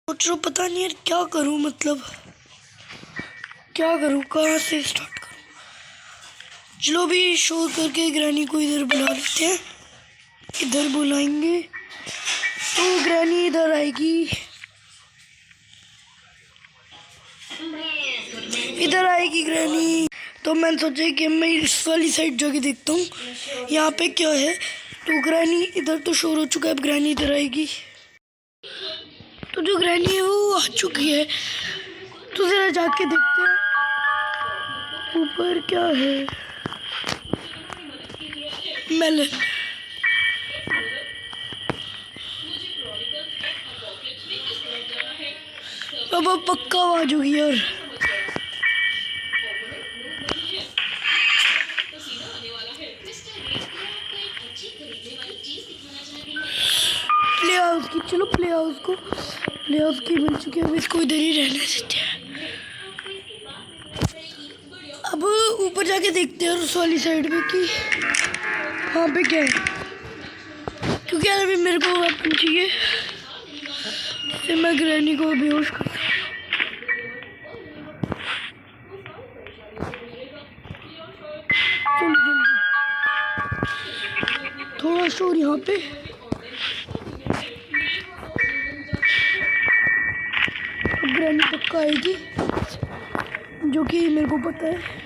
सोच रहा हूँ, पता नहीं यार क्या करूँ, मतलब क्या करूँ, कहाँ से स्टार्ट करूँ। चलो भी शोर करके ग्रैनी को इधर बुला लेते हैं। इधर बुलाएंगे तो ग्रैनी इधर आएगी, इधर आएगी ग्रैनी। तो मैंने सोचा कि मैं इस वाली साइड जाके देखता हूँ यहाँ पे क्या है। तो ग्रैनी इधर तो शोर हो चुका है, अब ग्रैनी इधर आएगी। तो जो ग्रैनी है वो आ चुकी है, तो जरा जाके देखते हैं ऊपर क्या है। मेलन, अब पक्का आवाज होगी यार। प्ले हाउस की, चलो प्ले हाउस की मिल चुकी है, अब इसको इधर ही रहने देते हैं। अब ऊपर जाके देखते हैं उस वाली साइड में कि वहाँ पे क्या है, क्योंकि यार अभी मेरे को वेपन चाहिए जिससे मैं ग्रैनी को बेहोश कर सकूं। चलो जल्दी, थोड़ा शोर यहाँ पे। अब ग्रैनी पक्का आएगी, जो कि मेरे को पता है।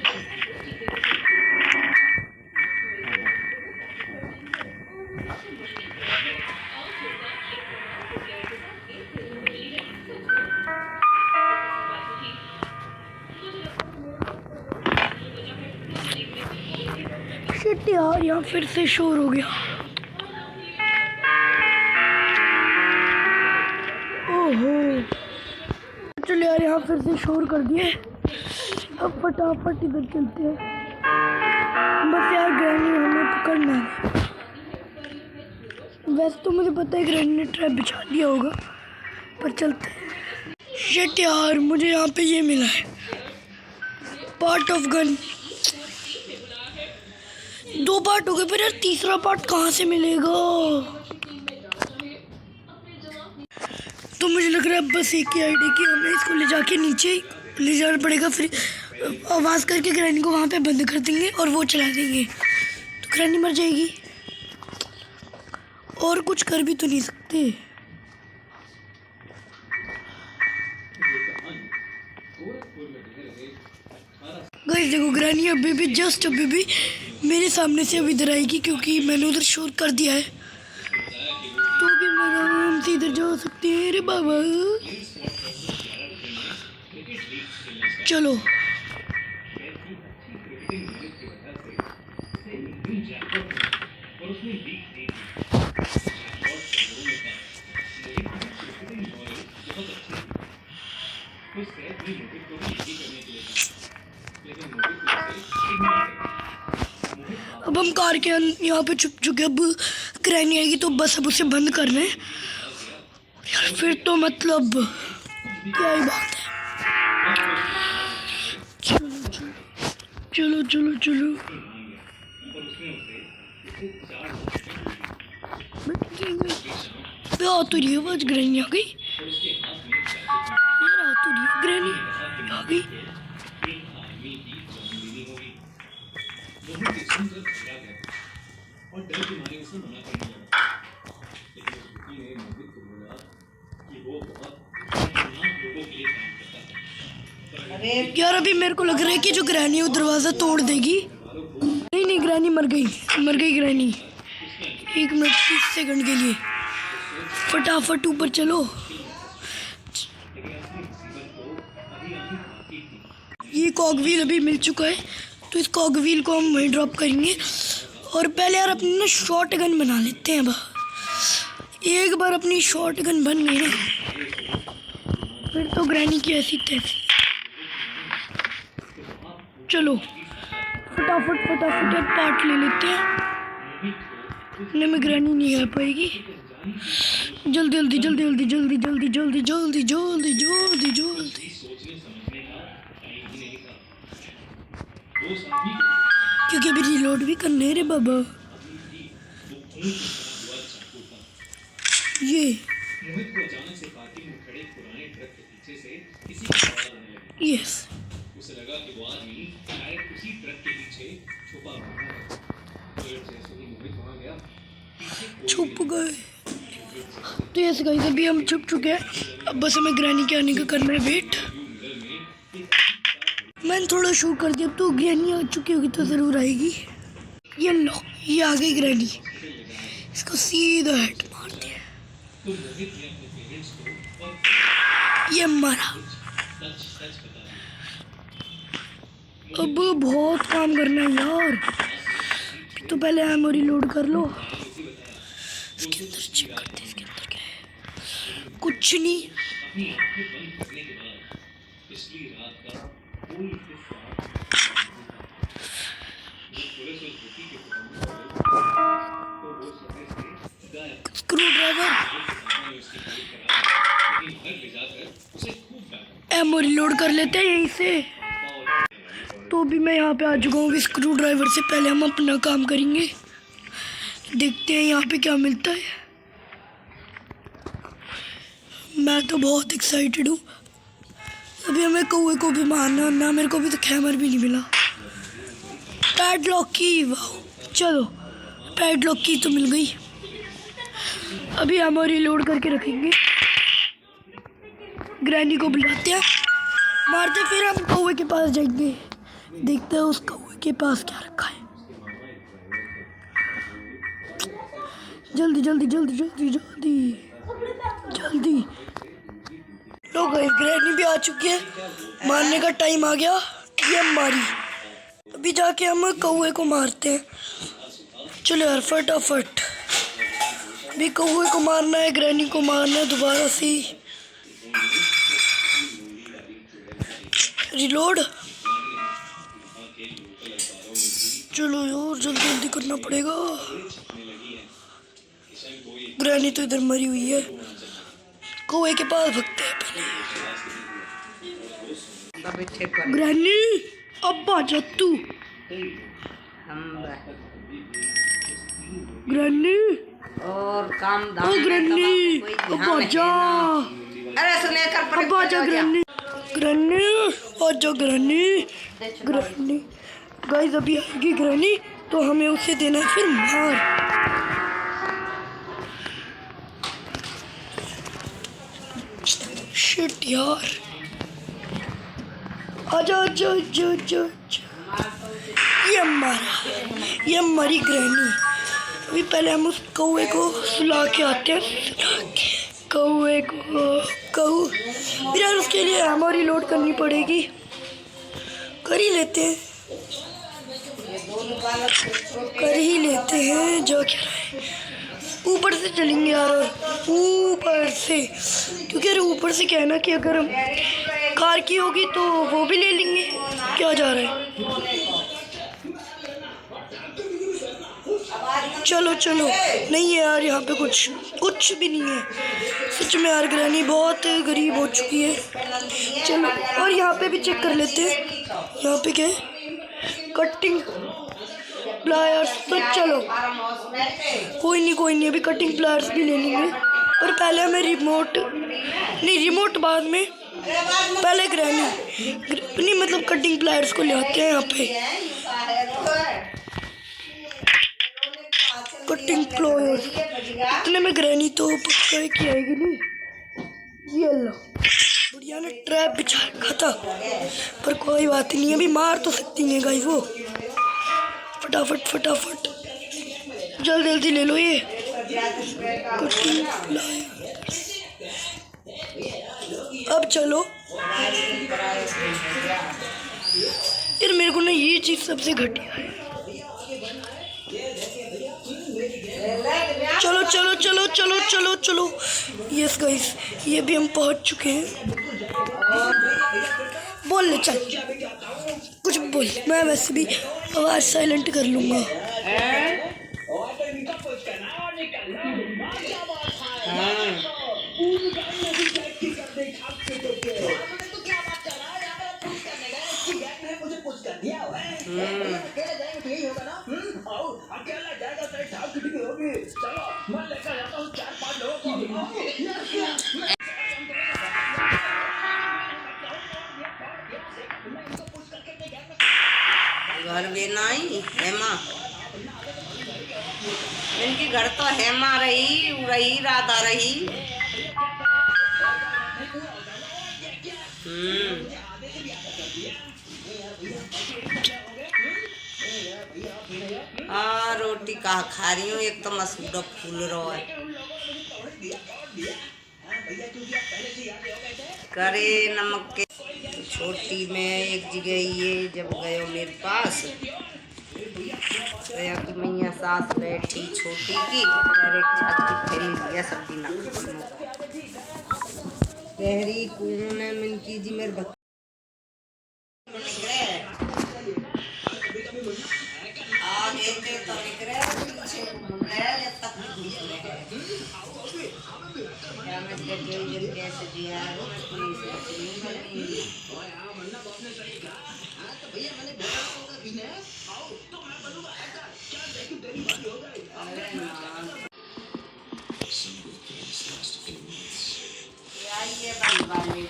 शिट यार, यहाँ फिर से शोर हो गया। ओहो, चलो यार यहाँ फिर से शोर कर दिए। अब फटाफट इधर चलते हैं, बस यार ग्रैनी हमें पकड़ना है। वैसे तो मुझे पता है ग्रैनी ने ट्रैप बिछा दिया होगा, पर चलते हैं। शिट यार, मुझे यहाँ पे ये मिला है, पार्ट ऑफ गन। 2 पार्ट हो गए, पर यार तीसरा पार्ट कहाँ से मिलेगा। तो मुझे लग रहा है बस एक ही आइडिया कि हमें इसको ले जाके नीचे ले जाना पड़ेगा, फिर आवाज़ करके ग्रैनी को वहाँ पे बंद कर देंगे और वो चला देंगे, तो ग्रैनी मर जाएगी। और कुछ कर भी तो नहीं सकते। गाइस देखो, ग्रैनी अभी भी मेरे सामने से अब इधर आएगी, क्योंकि मैंने उधर शोर कर दिया है, तो भी मैं आराम से इधर जा सकते हैं रे बाबा। चलो अब हम कार के यहाँ पे छुप चुके। अब ग्रैनी आएगी तो बस अब उसे बंद करना है यार, फिर तो मतलब क्या ही बात है। चलो चलो चलो, आ तो रही है आवाज, ग्रैनी आ गई यार, आ तो रही है ग्रैनी, आ गई। यार अभी मेरे को लग रहा है कि जो ग्रैनी है वो दरवाज़ा तोड़ देगी। नहीं, ग्रैनी मर गई ग्रैनी। 1 मिनट 30 सेकंड के लिए फटाफट ऊपर चलो। ये कॉगव्हील अभी मिल चुका है, तो इस कॉगव्हील को हम वहीं ड्रॉप करेंगे। और पहले यार अपनी ना शॉर्ट गन बना लेते हैं। एक बार अपनी शॉर्ट गन बन गई ना, फिर तो ग्रैनी की ऐसी तैसी। चलो फटाफट यार पार्ट ले लेते हैं, इतने में ग्रैनी नहीं आ पाएगी। जल्दी। क्योंकि अभी रिलोड भी करने रे बाबा। ये मोहित को अचानक से पार्किंग में खड़े पुराने ट्रक के पीछे से किसी की आवाज आने लगी। यस उसे लगा कि वो आदमी शायद उसी ट्रक के पीछे छुपा हुआ है। जैसे ही मोहित वहां गया, पीछे कोई छुप गए। तो यस गाइस अभी हम छुप चुके हैं। अब बस हमें ग्रैनी के आने का करना है वेट। मैंने थोड़ा शो कर दिया। अब तो ग्रैनी आ चुकी होगी तो ज़रूर आएगी। ये लो, ये आ गई ग्रैनी। इसको सीधा हेड मार दिया। तो मोहित ने अपने पेरेंट्स को और ये मारा। सच सच बता दिया। अब बहुत काम करना है यार। तो पहले मेमोरी लोड कर लो। इसके अंदर चेक करते हैं इसके अंदर क्या है। कुछ नहीं। अपनी आंखें बंद करने के बाद पिछली रात का कोई हिस्सा जब पुलिस उस बुकी के तो वो समय से गायब। स्क्रू ड्राइवर ने उसकी मदद करा, लेकिन घर ले जाकर उसे खूब डांटा। मेमोरी लोड कर लेते हैं यहीं से। तो भी मैं यहाँ पे आ चुका हूँ। स्क्रू ड्राइवर से पहले हम अपना काम करेंगे। देखते हैं यहाँ पे क्या मिलता है। मैं तो बहुत एक्साइटेड हूँ। अभी हमें कौवे को भी मारना ना। मेरे को भी तो कैमर भी नहीं मिला। पैडलॉक की, वाह चलो पैडलॉक की तो मिल गई। अभी हम और लोड करके रखेंगे। ग्रैनी को बुलाते हैं, मारते फिर हम कौवे के पास जाएंगे। देखते हैं उस कौवे के पास क्या रखा है। जल्दी जल्दी जल्दी जल्दी जल्दी जल्दी। लो गाइस ग्रैनी भी आ चुकी है। मारने का टाइम आ गया। ये मारी। अभी जाके हम कौवे को मारते हैं। चलो यार फटाफट। अभी कौवे को मारना है, ग्रैनी को मारना है दोबारा से। रिलोड। चलो यार जल्दी जल्दी करना पड़ेगा। ग्रैनी तो इधर मरी हुई है। कौवे के पास भगते हैं पहले। ग्रैनी अब आजा तू। ग्रैनी और काम ओ धाम ग्रैनी अब आजा। अरे सुने कर अब आजा ग्रैनी। ग्रैनी आजा ग्रैनी। ग्रैनी गाइस अभी आएगी ग्रैनी तो हमें उसे देना है फिर मार। शिट यार। आजा आजा आजा आजा। ये मारा। ये मरी ग्रैनी। अभी पहले हम उस कौवे को सुला के आते हैं। कौवे को फिर यार उसके लिए हमारी लोड करनी पड़ेगी। कर ही लेते हैं। कर ही लेते हैं जो क्या है। ऊपर से चलेंगे यार। ऊपर से क्योंकि यार ऊपर से क्या है ना कि अगर कार की होगी तो वो भी ले लेंगे। क्या जा रहा है। चलो चलो। नहीं है यार यहाँ पे कुछ भी नहीं है सच में यार। ग्रैनी बहुत गरीब हो चुकी है। चलो और यहाँ पे भी चेक कर लेते हैं। यहाँ पे क्या है कटिंग प्लायर्स। तो चलो कोई नहीं अभी कटिंग प्लायर्स भी ले लेंगे। और पहले हमें रिमोट बाद में। पहले ग्रैनी नहीं मतलब कटिंग प्लायर्स को ले आते हैं यहाँ पे। कटिंग प्लायर्स इतने में ग्रैनी तो पक्का की आएगी नहीं। ये लो बढ़िया ने ट्रैप बिछा रखा था पर कोई बात नहीं। अभी मार तो सकती है गाइस वो। फटाफट जल्दी जल्दी ले लो ये कटिंग प्लायर्स। अब चलो यार मेरे को ना ये चीज़ सबसे घटिया है। चलो चलो चलो चलो चलो चलो। यस गाइस ये भी हम पहुंच चुके हैं। बोल ले चल कुछ बोल। मैं वैसे भी आवाज़ साइलेंट कर लूँगा। घर भी नहीं हेमा, इनकी घर तो हेमा रही रही राधा रही। हाँ रोटी कहा खा रही हूँ, एक तो मसूड़ा फूल रहा है। करे नमक के छोटी में एक जगह ये जब गयो मेरे पास गया कि मैया सास बैठी छोटी की डायरेक्ट छत की फैली लिया सब्जी ना गहरी कौन है मिनकी जी मेरे भक्त आगे थे तो निकले पीछे मुंडे जब तक निकले क्या मैं जल्दी कैसे दिया ये बंद वाले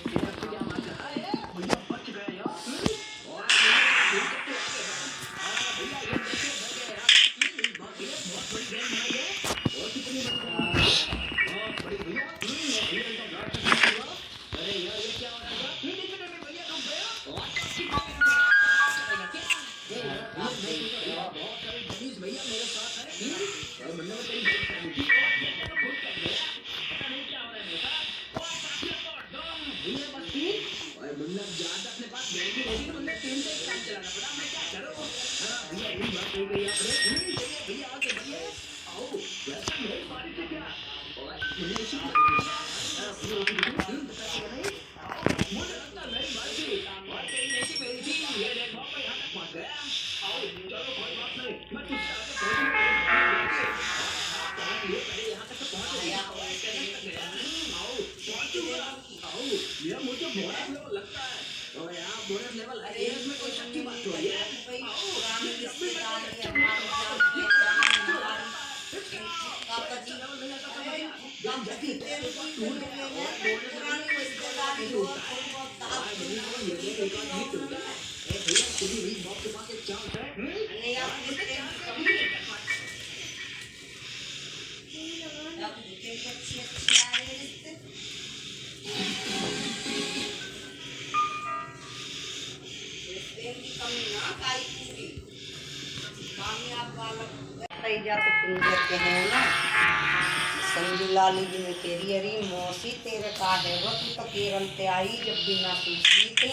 जाते पिंजर के हैं ना संजू लाली जी में तेरी अरी मौसी तेरे का है वो तू तो केरल ते आई जब बिना पूछी थी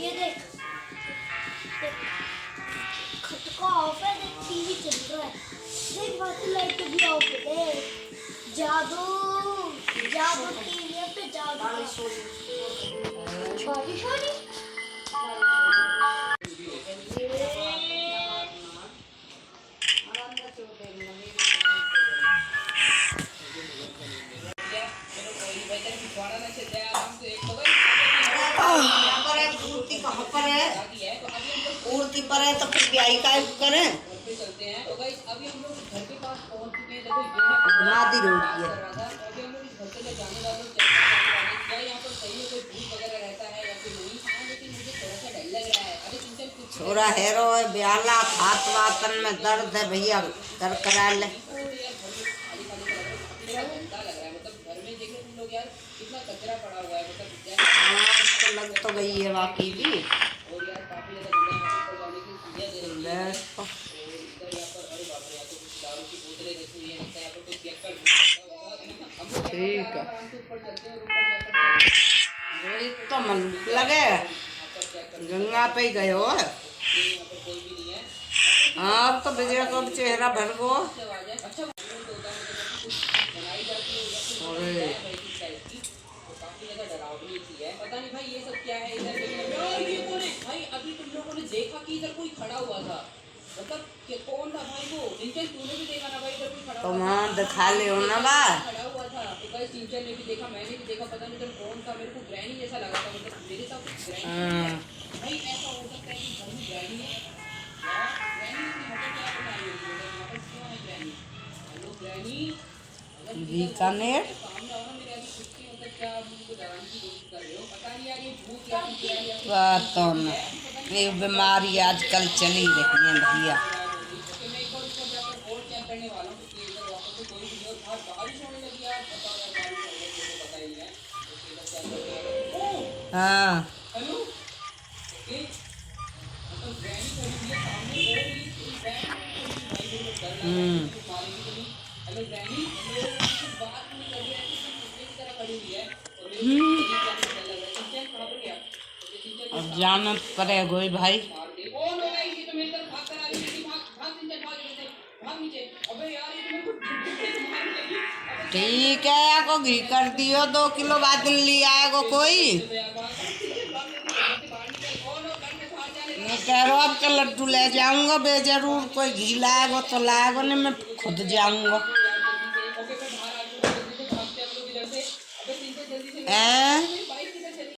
ये देख खटका ऑफ है, देख टीवी चल रहा है, देख बाकी लाइट भी ऑफ है, जादू जादू टीवी पे जादू बारिश हो रही पूर्ति पर है तो फिर ब्याही का करें बुनियादी रोटी है छोरा हेरो है ब्याला हाथ वातन में दर्द है भैया कर करा ले तो लग तो गई है वाकई भी ठीक है तो मन लगे चेहरा पे ही गए हो। हाँ अब तो विजय को भी चेहरा भर गो। अरे पता नहीं भाई ये सब क्या है इधर। ये कौन है भाई? अभी तुम लोगों ने देखा कि इधर कोई खड़ा हुआ था, मतलब कि कौन था भाई वो? सिंचन तूने भी देखा ना भाई, इधर कोई खड़ा तुम हुआ हाँ दिखा ले हो ना बा। खड़ा हुआ था। तो भाई सिंचन ने भी देखा, मैंने भी देखा, पता नहीं इधर कौन था। मेरे को ग्रैनी जैसा लगा था, मतलब मेरे साथ कुछ ग्रैनी भाई ऐसा हो सकता है कि घर में ग्रैनी है यार। ग्रैनी की हमें क्या बनाई होगी उधर? यहाँ पर क्यों है ग्रैनी? हेलो ग्रैनी, बीकानेर सामने आओ ना मेरे। अभी कुछ नहीं होता, क्या आप मुझको डराने की कोशिश कर रहे हो? पता नहीं यार ये भूत या कुछ है या तो न ये बीमारी आजकल चली रही है भैया। ओके, मैं एक बार उसको जाकर और चेक करने वाला हूँ कि इधर वापस से कोई भी और बारिश होने लगी यार। बताओ यार, बारिश होने लगी तो पता ही नहीं है। ओके, इधर चेक करते हैं। ओह हाँ हेलो, ओके, मतलब ग्रैनी खड़ी हुई है सामने और ये बैग भाई मेरे को डर लग रहा है कि मारेगी तो नहीं। हेलो ग्रैनी, हेलो, कुछ बात नहीं कर रही है, कुछ कुत्ते की तरह खड़ी हुई है और मेरे को डर लग रहा है। सिंचन कहाँ पर गया? ओके सिंचन अब जाना पड़ेगा भाई। मार दे। ओ लो गाइस, ये तो मेरी तरफ भाग कर आ रही है। भाग भाग सिंचन, भाग इधर से, भाग नीचे। अबे यार ये तो मेरे को ढूंढ के मारने लगी। अबे ठीक है या को घी कर दियो 2 किलो बाद ले आएगा कोई। यार भाग सिंचन, भाग जल्दी, घर से बाहर निकल। ओ लो घर से बाहर जाने मैं कह रहा हूँ अब के लड्डू ले जाऊंगा बेजरूर। कोई घी लाएगा तो लाएगा नहीं, मैं खुद जाऊंगा। यार जल्दी से। ओके मैं बाहर आ गया, जल्दी से भागते हम लोग इधर से। अबे सिंचन जल्दी से। हैं? मेरी बाइक किधर चली?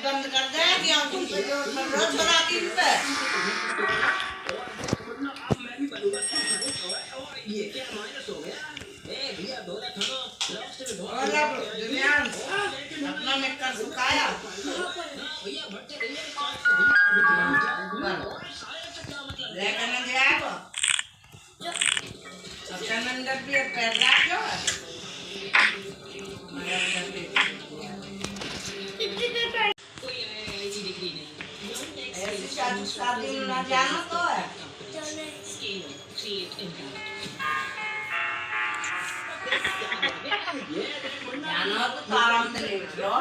बंद कर दे कि हम तुम पे जो रोज बनाती हूँ पे। अपना मिक्कर सुखाया लेकिन जाएगा सबसे मंदिर भी पैर रखो। ऐसी शादी में ना जाना तो है। जाना तो आराम से लेट लो।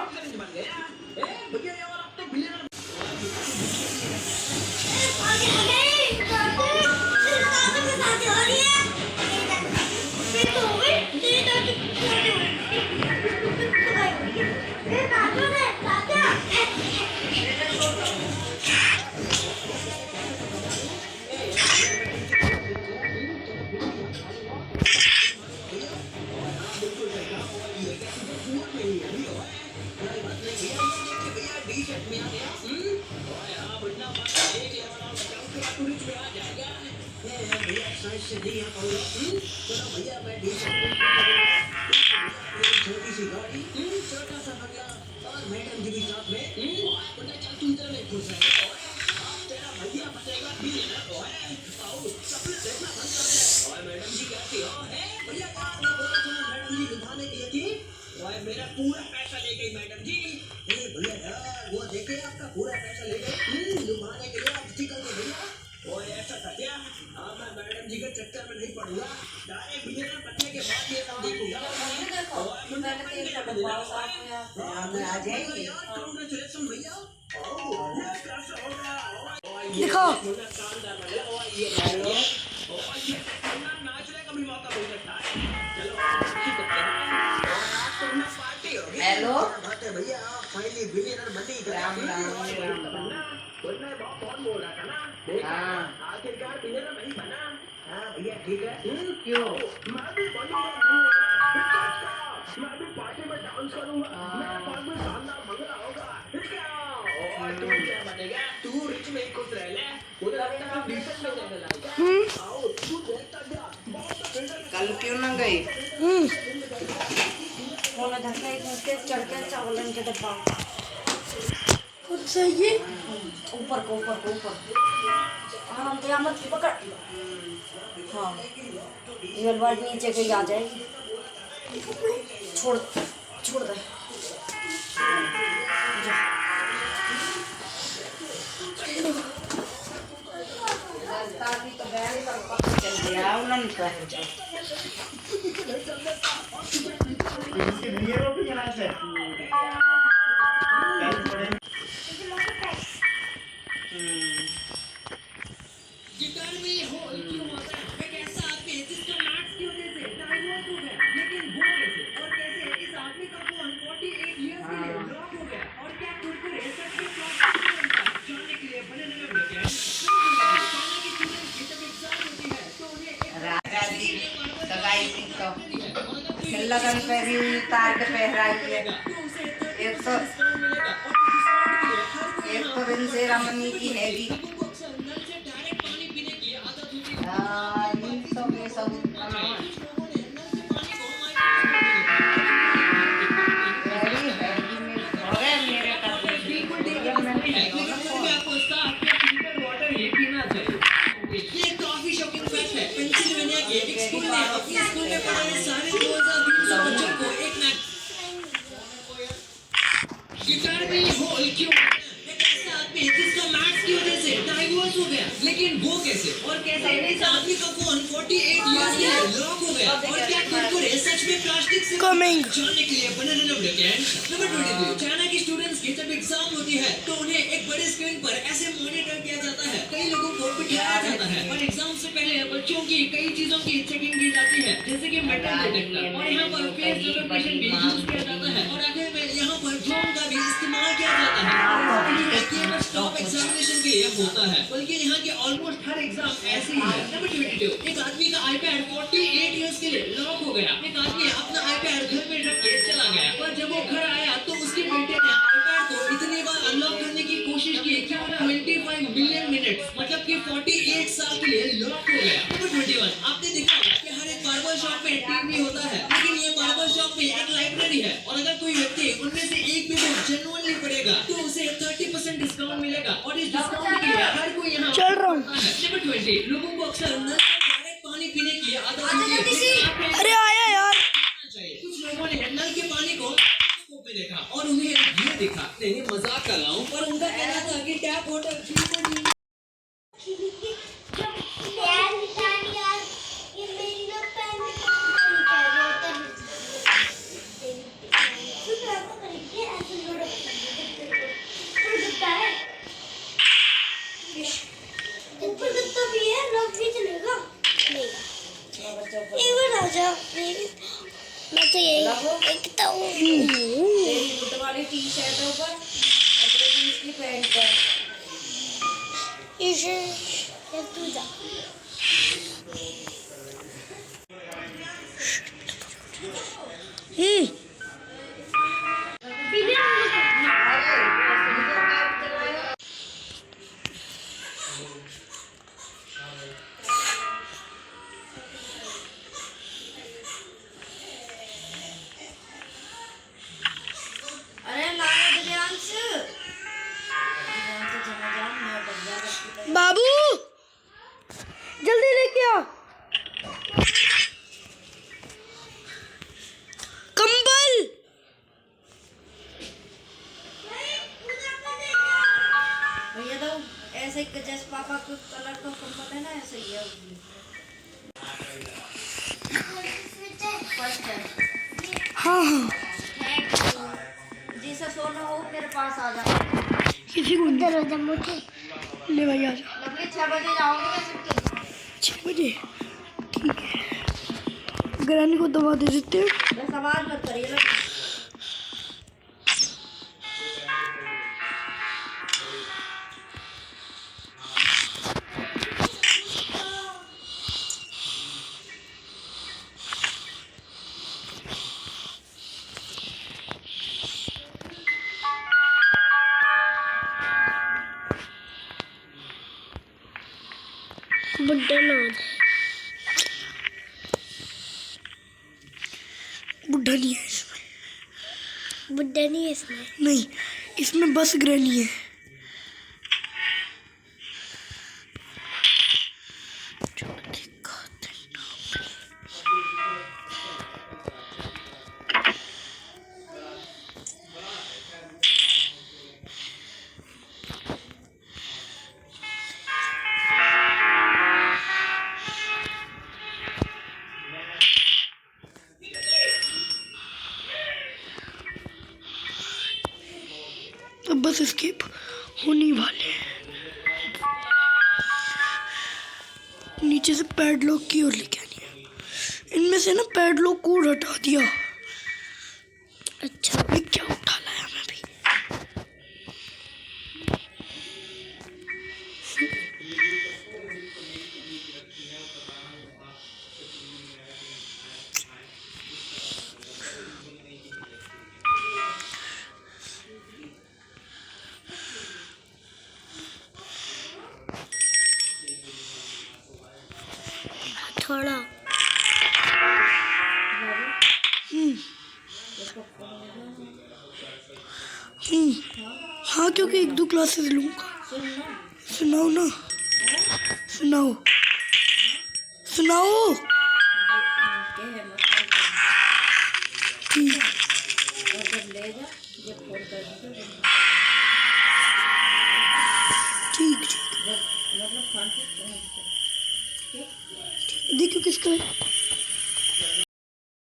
भैया साइड से नहीं आ पाऊंगा चलो भैया मैं छोटी सी गाड़ी छोटा सा बंगला और मैडम जी भी साथ में चल तू इधर में घुस रहा है तेरा भैया बचेगा भी ना आओ सपने देखना बंद कर दे और मैडम जी कहती हो है भैया बात नहीं बोला सुनो मैडम जी लुभाने के लिए थी और मेरा पूरा पैसा ले गई मैडम जी भैया यार वो देखे आपका पूरा पैसा ले गई लुभाने के लिए आप निकल गए भैया और ऐसा था क्या मैं मैडम जी के चक्कर में नहीं पड़ूंगा डायरेक्ट बिना पढ़ने के बाद ये काम देखूंगा आ जाएंगे कांग्रेचुलेशन भैया दिखा नाचने का भी मौका मिल सकता है चलो पार्टी होगी हेलो बात है भैया फाइनली बिलियनर बन ही गए राम राम बोलना बहुत बोल रहा था ना हाँ आखिरकार बिलियनर नहीं बना हाँ भैया ठीक है क्यों मैं भी बनूंगा मैं भी पार्टी में डांस करूंगा मेरे पास भी शानदार बंगला होगा और तू क्या बनेगा तू रिच में खुश रह ले मुझे लगता है डिसेंट में रहने लगा आओ तू देखता जा कल क्यों ना गई मोला धक्का एक मुझके चढ़ के चावलन के डब्बा खुद सही ऊपर को हाँ तो यहाँ मत पकड़ हाँ ये बार नीचे कहीं आ जाएगी छोड़ दे तो चल गया उन्होंने गिटार में ये होल क्यों होता है एक ऐसा आदमी है जिसका मैथ्स की वजह से डाइवोर्स हो गया लेकिन वो कैसे और कैसे इस आदमी का फोन 48 इयर्स के लिए लॉक हो गया और क्या कुरकुरे सच में जानने के लिए बने नगर में क्या चाइना की स्टूडेंट्स की जब एग्जाम होती है तो उन्हें एक राजा जी सगाई थी तो लगन पे भी तार के पहराई है एक तो दिन से रमनी की हैगी सब गिटार में ये होल क्यों एक ऐसा आदमी है जिसका मैथ्स की वजह से डाइवोर्स हो गया लेकिन वो कैसे और कैसे इस आदमी का फोन 48 इयर्स के लिए लॉक हो गया और क्या कुरकुरे सच में प्लास्टिक से Coming. जानने के लिए बने रहना पड़ेगा नंबर 22 चाइना की स्टूडेंट्स की जब एग्जाम होती है तो उन्हें एक बड़े स्क्रीन पर ऐसे मॉनिटर किया जाता है कई लोगों को बिठाया जाता है और एग्जाम से पहले बच्चों की कई चीजों की चेकिंग की जाती है जैसे कि मेटल डिटेक्टर और यहाँ पर फेस रिकॉग्निशन भी यूज किया जाता है और आखिर में यहाँ पर ड्रोन का भी इस्तेमाल किया जाता है स्टॉप एग्जामिनेशन के लिए होता है बल्कि यहाँ के ऑलमोस्ट हर एग्जाम ऐसे ही है नंबर 22 एक आदमी का आईपैड 48 इयर्स के लिए लॉक हो गया एक आदमी अपना आईपैड घर में रख के चला गया पर जब वो घर आया तो उसके बेटे ने आईपैड को इतनी बार अनलॉक करने की कोशिश की कि वो 25 बिलियन मिनट्स मतलब कि 48 साल के लिए लॉक हो गया नंबर 21 आपने देखा होगा कि हर एक बार्बर शॉप में टीवी होता है लेकिन ये बार्बर शॉप में एक लाइब्रेरी है और अगर कोई व्यक्ति उनमें से एक भी बुक जेन्युइनली पढ़ेगा तो उसे 30% डिस्काउंट मिलेगा और इस डिस्काउंट के लिए हर कोई यहाँ चल रहा हूँ। नंबर 20 लोगों को अक्सर नल से डायरेक्ट पानी पीने की आदत होती है अरे आया यार चाहिए कुछ लोगों ने नल के पानी को स्कोप में देखा और उन्हें ये दिखा नहीं मजाक कर रहा हूँ पर उनका कहना था कि टैप वाटर फ्री में ऊपर कुत्ता भी है लोग भी चलेगा नहीं एक बार आ जा प्लीज मैं तो यही देखता हूँ तेरी बुट वाली टी शर्ट है ऊपर और तेरी जींस की पैंट पर इसे तू जा ऐसे ही जैसे पापा को कलर का कंबल है ना, ऐसे ही है। फर्स्ट है। हाँ हाँ, जिसे सोना हो मेरे पास आ जा। किसी को नहीं। दरवाजा मुझे ले भाई आ जा। लवली 6 बजे जाओगे क्या छुट्टी? 6 बजे ठीक है। ग्रैनी को दवा दे देते हैं। बस आवाज मत करिए लवली। बुड्ढा ना हो जाए। बुढ़ा नहीं है इसमें। बुड्ढा नहीं है इसमें। नहीं, इसमें बस ग्रैनी है। तो बस स्किप होने वाले हैं। नीचे से पैडलॉक की ओर लेके आनी है। इनमें से ना पैडलॉक को हटा दिया। अच्छा, मैं क्या उठा लाया मैं भी। थोड़ा हाँ, क्योंकि 1-2 क्लासेस लूँगा। सुनाओ ना, सुनाओ सुनाओ। ठीक, ठीक ठीक। देखो किसका है।